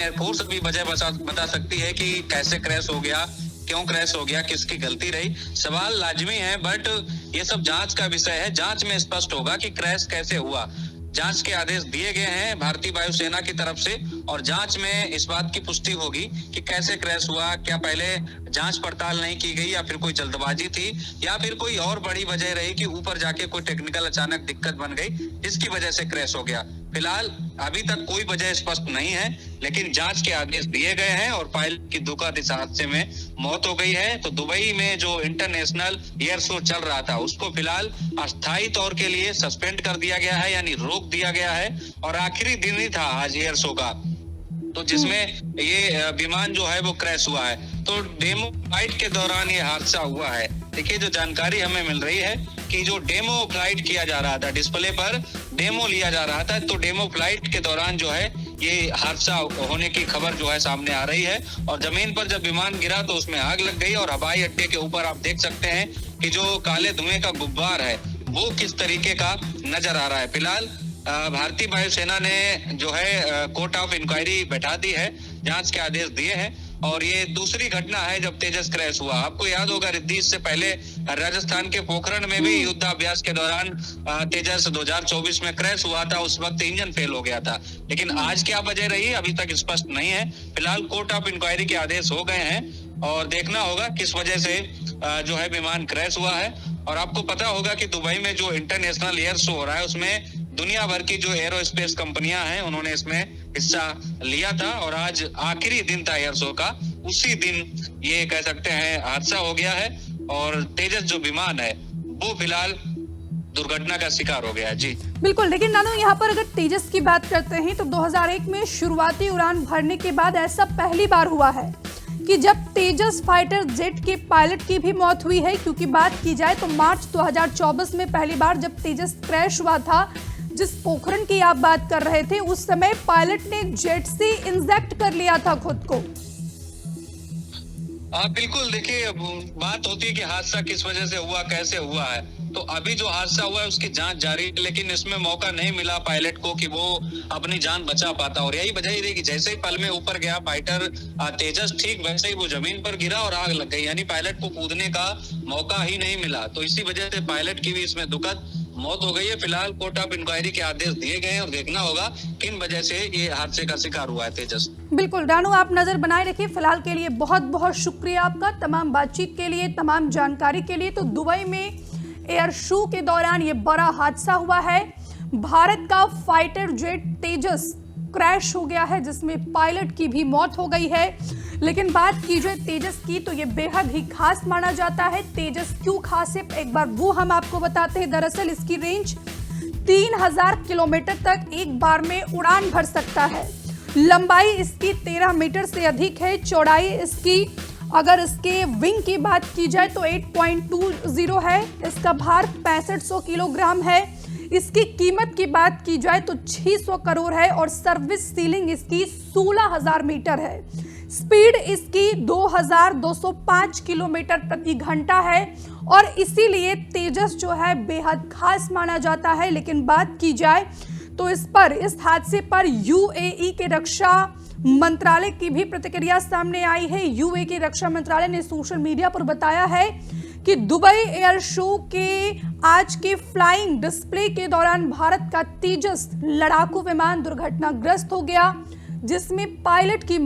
Air force भी वजह बता सकती है कि कैसे क्रैश हो गया, क्यों क्रैश हो गया, किसकी गलती रही। सवाल लाजमी है, बट ये सब जांच का विषय है। जांच में स्पष्ट होगा कि क्रैश कैसे हुआ। जांच के आदेश दिए गए हैं भारतीय वायुसेना की तरफ से, और जांच में इस बात की पुष्टि होगी कि कैसे क्रैश हुआ। क्या पहले जांच पड़ताल नहीं की गई, या फिर कोई जल्दबाजी थी, या फिर कोई और बड़ी वजह रही कि ऊपर जाके कोई टेक्निकल अचानक दिक्कत बन गई जिसकी वजह से क्रैश हो गया। फिलहाल अभी तक कोई वजह स्पष्ट नहीं है, लेकिन जांच के आदेश दिए गए हैं और पायलट की दुखद इस हादसे में मौत हो गई है। तो दुबई में जो इंटरनेशनल एयर शो चल रहा था उसको फिलहाल अस्थायी तौर के लिए सस्पेंड कर दिया गया है, यानी रोक दिया गया है। और आखिरी दिन ही था आज एयर शो का, तो जिसमें ये विमान जो है वो क्रैश हुआ है। तो डेमो फ्लाइट के दौरान ये हादसा हुआ है। देखिए, जो जानकारी हमें मिल रही है कि जो डेमो फ्लाइट किया जा रहा था, डिस्प्ले पर डेमो लिया जा रहा था, तो डेमो फ्लाइट के दौरान जो है ये हादसा होने की खबर जो है सामने आ रही है। और जमीन पर जब विमान गिरा तो उसमें आग लग गई, और हवाई अड्डे के ऊपर आप देख सकते हैं कि जो काले धुएं का गुब्बार है वो किस तरीके का नजर आ रहा है। फिलहाल भारतीय वायुसेना ने जो है कोर्ट ऑफ इंक्वायरी बैठा दी है, जांच के आदेश दिए हैं। और ये दूसरी घटना है जब तेजस क्रैश हुआ। आपको याद होगा रिद्धि, इससे पहले राजस्थान के पोखरण में भी युद्धाभ्यास के दौरान तेजस 2024 में क्रैश हुआ था। उस वक्त इंजन फेल हो गया था, लेकिन आज क्या वजह रही अभी तक स्पष्ट नहीं है। फिलहाल कोर्ट ऑफ इंक्वायरी के आदेश हो गए हैं और देखना होगा किस वजह से जो है विमान क्रैश हुआ है। और आपको पता होगा कि दुबई में जो इंटरनेशनल एयर शो हो रहा है उसमें दुनिया भर की जो एरोस्पेस कंपनियां हैं उन्होंने इसमें हिस्सा लिया था, और आज आखिरी दिन था एयर शो का। उसी दिन ये कह सकते हैं हादसा हो गया है, और तेजस जो विमान है वो फिलहाल दुर्घटना का शिकार हो गया है। जी बिल्कुल। लेकिन नानो, यहाँ पर अगर तेजस की बात करते हैं तो 2001 में शुरुआती उड़ान भरने के बाद ऐसा पहली बार हुआ है कि जब तेजस फाइटर जेट के पायलट की भी मौत हुई है। क्योंकि बात की जाए तो मार्च 2024 में पहली बार जब तेजस क्रैश हुआ था, जिस पोखरण की आप बात कर रहे थे, उस समय पायलट ने जेट से इंजेक्ट कर लिया था खुद को। बिल्कुल। देखिए, बात होती है कि हादसा किस वजह से हुआ, कैसे हुआ है। तो अभी जो हादसा हुआ है उसकी जांच जारी है, लेकिन इसमें मौका नहीं मिला पायलट को कि वो अपनी जान बचा पाता। और यही वजह रही कि जैसे ही पल में ऊपर गया फाइटर तेजस, ठीक वैसे ही वो जमीन पर गिरा और आग लग गई, यानी पायलट को कूदने का मौका ही नहीं मिला। तो इसी वजह से पायलट की भी इसमें दुखद मौत हो गई है। फिलहाल कोर्ट ऑफ इंक्वायरी के आदेश दिए गए हैं और देखना होगा किन वजह से ये हादसे का शिकार हुआ है तेजस। बिल्कुल रानू, आप नजर बनाए रखिए। फिलहाल के लिए बहुत बहुत शुक्रिया आपका, तमाम बातचीत के लिए, तमाम जानकारी के लिए। तो दुबई में एयर शो के दौरान ये बड़ा हादसा हुआ है। भारत का फाइटर जेट तेजस क्रैश हो गया है, जिसमें पायलट की भी मौत हो गई है। लेकिन बात की जाए तेजस की तो ये बेहद ही खास माना जाता है। तेजस क्यों खास है, एक बार वो हम आपको बताते हैं। दरअसल इसकी रेंज 3000 किलोमीटर तक एक बार में उड़ान भर सकता है। लंबाई इसकी 13 मीटर से अधिक है। चौड़ाई इसकी, अगर इसके विंग की बात की जाए तो 8.20 है। इसका भार 6500 किलोग्राम है। इसकी कीमत की बात की जाए तो 600 करोड़ है, और सर्विस सीलिंग इसकी 16000 मीटर है। स्पीड इसकी 2205 किलोमीटर प्रति घंटा है, और इसीलिए तेजस जो है बेहद खास माना जाता है। लेकिन बात की जाए तो इस हादसे पर यूएई के रक्षा मंत्रालय की भी प्रतिक्रिया सामने आई है। यूएई के रक्षा मंत्रालय ने सोशल मीडिया पर बताया है कि दुबई एयर शो के आज के फ्लाइंग डिस्प्ले के दौरान भारत का तेजस लड़ाकू विमान दुर्घटनाग्रस्त हो गया, जिसमें पायलट की